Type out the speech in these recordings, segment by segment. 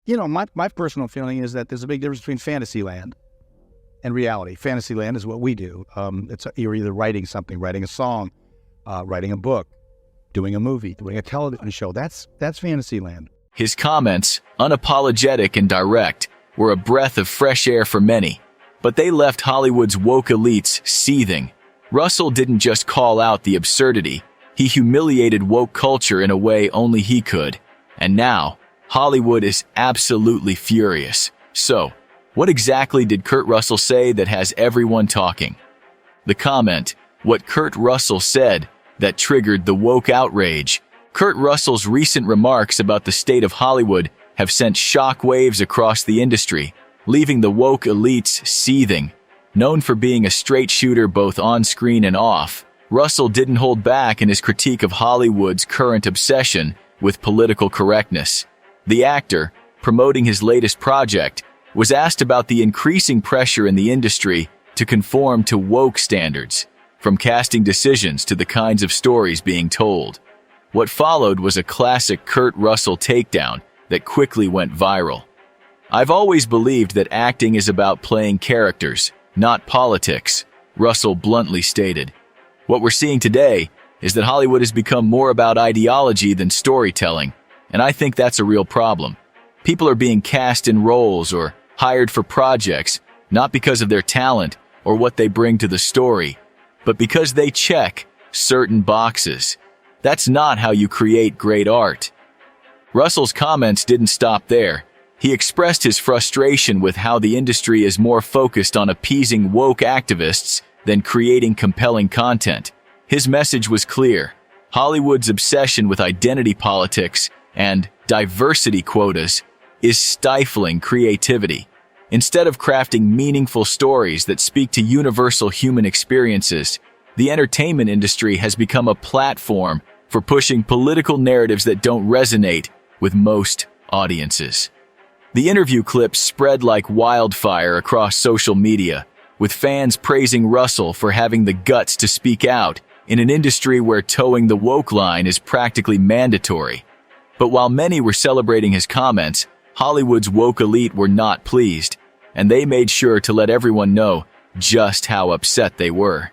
My personal feeling is that there's a big difference between Fantasyland and reality. Fantasyland is what we do. You're either writing something, writing a song, writing a book, doing a movie, doing a television show. That's Fantasyland. His comments, unapologetic and direct, were a breath of fresh air for many, but they left Hollywood's woke elites seething. Russell didn't just call out the absurdity, he humiliated woke culture in a way only he could. And now, Hollywood is absolutely furious. So, what exactly did Kurt Russell say that has everyone talking? The comment, "What Kurt Russell said," that triggered the woke outrage. Kurt Russell's recent remarks about the state of Hollywood have sent shockwaves across the industry, leaving the woke elites seething. Known for being a straight shooter both on screen and off, Russell didn't hold back in his critique of Hollywood's current obsession with political correctness. The actor, promoting his latest project, was asked about the increasing pressure in the industry to conform to woke standards, from casting decisions to the kinds of stories being told. What followed was a classic Kurt Russell takedown that quickly went viral. "I've always believed that acting is about playing characters, not politics," Russell bluntly stated. "What we're seeing today is that Hollywood has become more about ideology than storytelling, and I think that's a real problem. People are being cast in roles or hired for projects, not because of their talent or what they bring to the story, but because they check certain boxes. That's not how you create great art." Russell's comments didn't stop there. He expressed his frustration with how the industry is more focused on appeasing woke activists than creating compelling content. His message was clear. Hollywood's obsession with identity politics and diversity quotas is stifling creativity. Instead of crafting meaningful stories that speak to universal human experiences, the entertainment industry has become a platform for pushing political narratives that don't resonate with most audiences. The interview clips spread like wildfire across social media, with fans praising Russell for having the guts to speak out in an industry where towing the woke line is practically mandatory. But while many were celebrating his comments, Hollywood's woke elite were not pleased, and they made sure to let everyone know just how upset they were.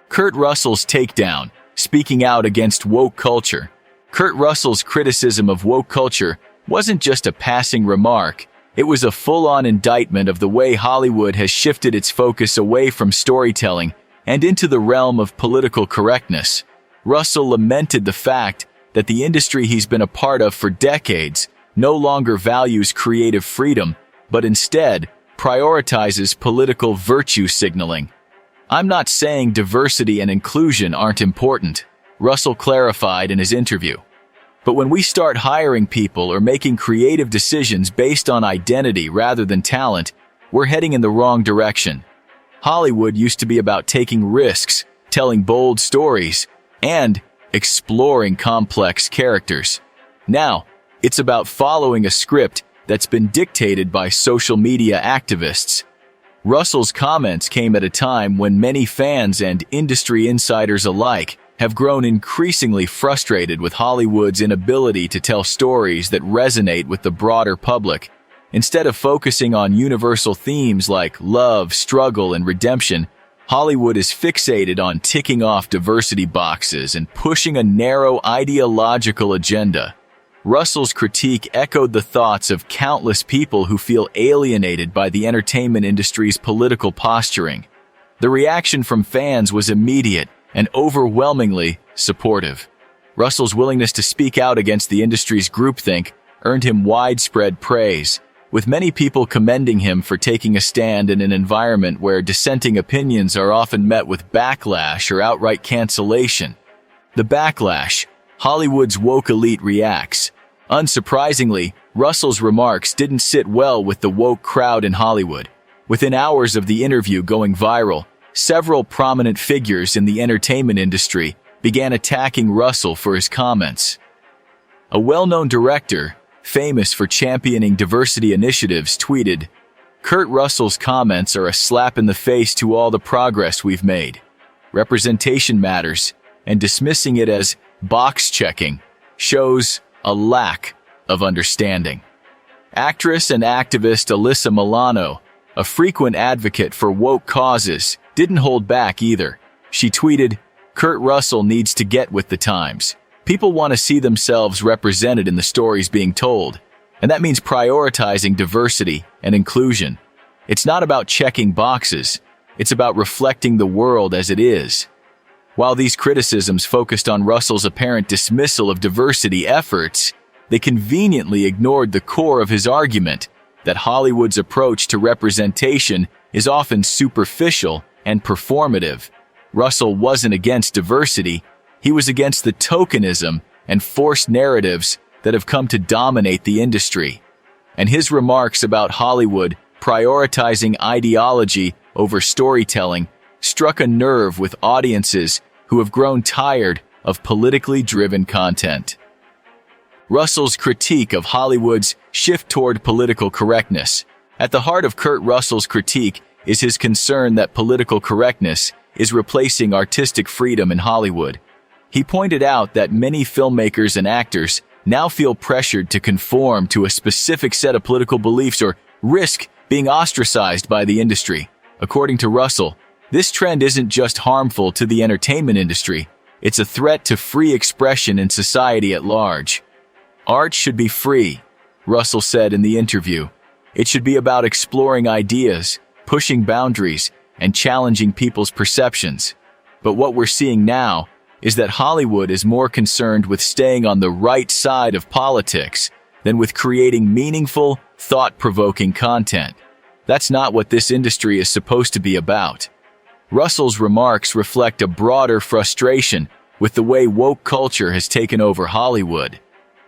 Kurt Russell's takedown, speaking out against woke culture. Kurt Russell's criticism of woke culture wasn't just a passing remark, it was a full-on indictment of the way Hollywood has shifted its focus away from storytelling and into the realm of political correctness. Russell lamented the fact that the industry he's been a part of for decades no longer values creative freedom, but instead prioritizes political virtue signaling. "I'm not saying diversity and inclusion aren't important," Russell clarified in his interview. "But when we start hiring people or making creative decisions based on identity rather than talent, we're heading in the wrong direction. Hollywood used to be about taking risks, telling bold stories, and exploring complex characters. Now, it's about following a script that's been dictated by social media activists." Russell's comments came at a time when many fans and industry insiders alike have grown increasingly frustrated with Hollywood's inability to tell stories that resonate with the broader public. Instead of focusing on universal themes like love, struggle, and redemption, Hollywood is fixated on ticking off diversity boxes and pushing a narrow ideological agenda. Russell's critique echoed the thoughts of countless people who feel alienated by the entertainment industry's political posturing. The reaction from fans was immediate and overwhelmingly supportive. Russell's willingness to speak out against the industry's groupthink earned him widespread praise, with many people commending him for taking a stand in an environment where dissenting opinions are often met with backlash or outright cancellation. The backlash. Hollywood's woke elite reacts. Unsurprisingly, Russell's remarks didn't sit well with the woke crowd in Hollywood. Within hours of the interview going viral, several prominent figures in the entertainment industry began attacking Russell for his comments. A well-known director, famous for championing diversity initiatives, tweeted, "Kurt Russell's comments are a slap in the face to all the progress we've made. Representation matters, and dismissing it as box checking shows a lack of understanding." Actress and activist Alyssa Milano, a frequent advocate for woke causes, didn't hold back either. She tweeted, "Kurt Russell needs to get with the times. People want to see themselves represented in the stories being told, and that means prioritizing diversity and inclusion. It's not about checking boxes, it's about reflecting the world as it is." While these criticisms focused on Russell's apparent dismissal of diversity efforts, they conveniently ignored the core of his argument that Hollywood's approach to representation is often superficial and performative. Russell wasn't against diversity, he was against the tokenism and forced narratives that have come to dominate the industry. And his remarks about Hollywood prioritizing ideology over storytelling struck a nerve with audiences who have grown tired of politically driven content. Russell's critique of Hollywood's shift toward political correctness. At the heart of Kurt Russell's critique is his concern that political correctness is replacing artistic freedom in Hollywood. He pointed out that many filmmakers and actors now feel pressured to conform to a specific set of political beliefs or risk being ostracized by the industry. According to Russell, this trend isn't just harmful to the entertainment industry, it's a threat to free expression in society at large. Art should be free, Russell said in the interview. It should be about exploring ideas, pushing boundaries, and challenging people's perceptions. But what we're seeing now is that Hollywood is more concerned with staying on the right side of politics than with creating meaningful, thought-provoking content. That's not what this industry is supposed to be about. Russell's remarks reflect a broader frustration with the way woke culture has taken over Hollywood.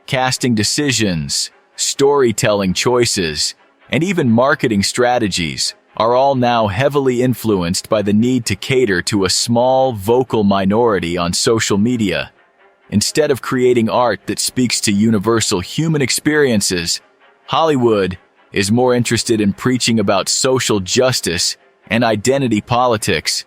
Casting decisions, storytelling choices, and even marketing strategies are all now heavily influenced by the need to cater to a small, vocal minority on social media. Instead of creating art that speaks to universal human experiences, Hollywood is more interested in preaching about social justice and identity politics.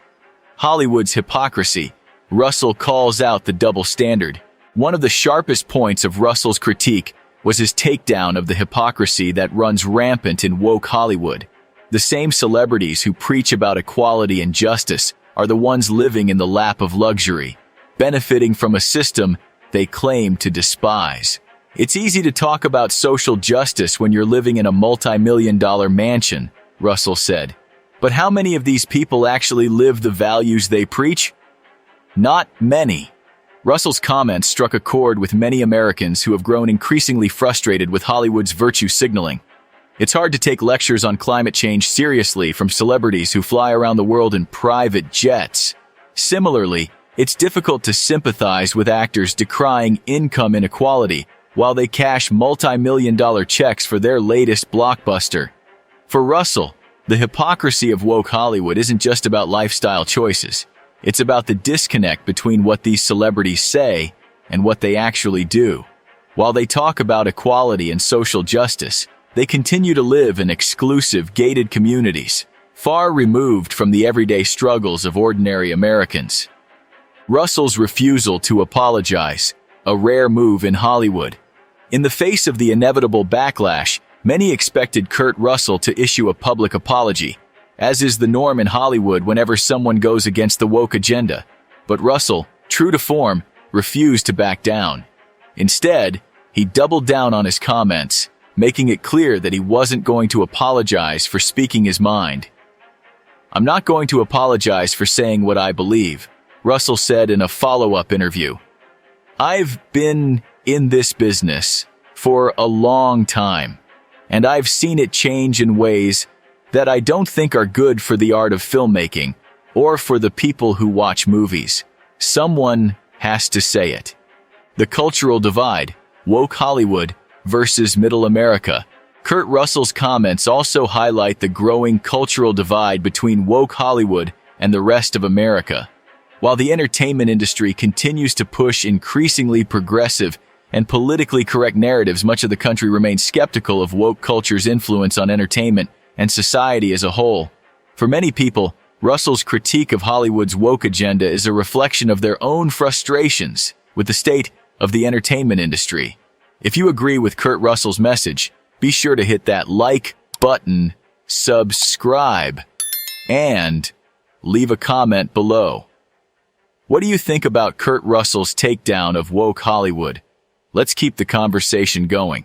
Hollywood's hypocrisy. Russell calls out the double standard. One of the sharpest points of Russell's critique was his takedown of the hypocrisy that runs rampant in woke Hollywood. The same celebrities who preach about equality and justice are the ones living in the lap of luxury, benefiting from a system they claim to despise. It's easy to talk about social justice when you're living in a multi-million-dollar mansion, Russell said. But how many of these people actually live the values they preach? Not many. Russell's comments struck a chord with many Americans who have grown increasingly frustrated with Hollywood's virtue signaling. It's hard to take lectures on climate change seriously from celebrities who fly around the world in private jets. Similarly, it's difficult to sympathize with actors decrying income inequality while they cash multi-million-dollar checks for their latest blockbuster. For Russell, the hypocrisy of woke Hollywood isn't just about lifestyle choices. It's about the disconnect between what these celebrities say and what they actually do. While they talk about equality and social justice, they continue to live in exclusive, gated communities, far removed from the everyday struggles of ordinary Americans. Russell's refusal to apologize, a rare move in Hollywood. In the face of the inevitable backlash, many expected Kurt Russell to issue a public apology, as is the norm in Hollywood whenever someone goes against the woke agenda. But Russell, true to form, refused to back down. Instead, he doubled down on his comments, making it clear that he wasn't going to apologize for speaking his mind. "I'm not going to apologize for saying what I believe," Russell said in a follow-up interview. "I've been in this business for a long time, and I've seen it change in ways that I don't think are good for the art of filmmaking or for the people who watch movies. Someone has to say it." The cultural divide, woke Hollywood versus middle America. Kurt Russell's comments also highlight the growing cultural divide between woke Hollywood and the rest of America. While the entertainment industry continues to push increasingly progressive and politically correct narratives, much of the country remains skeptical of woke culture's influence on entertainment and society as a whole. For many people, Russell's critique of Hollywood's woke agenda is a reflection of their own frustrations with the state of the entertainment industry. If you agree with Kurt Russell's message, be sure to hit that like button, subscribe, and leave a comment below. What do you think about Kurt Russell's takedown of woke Hollywood? Let's keep the conversation going.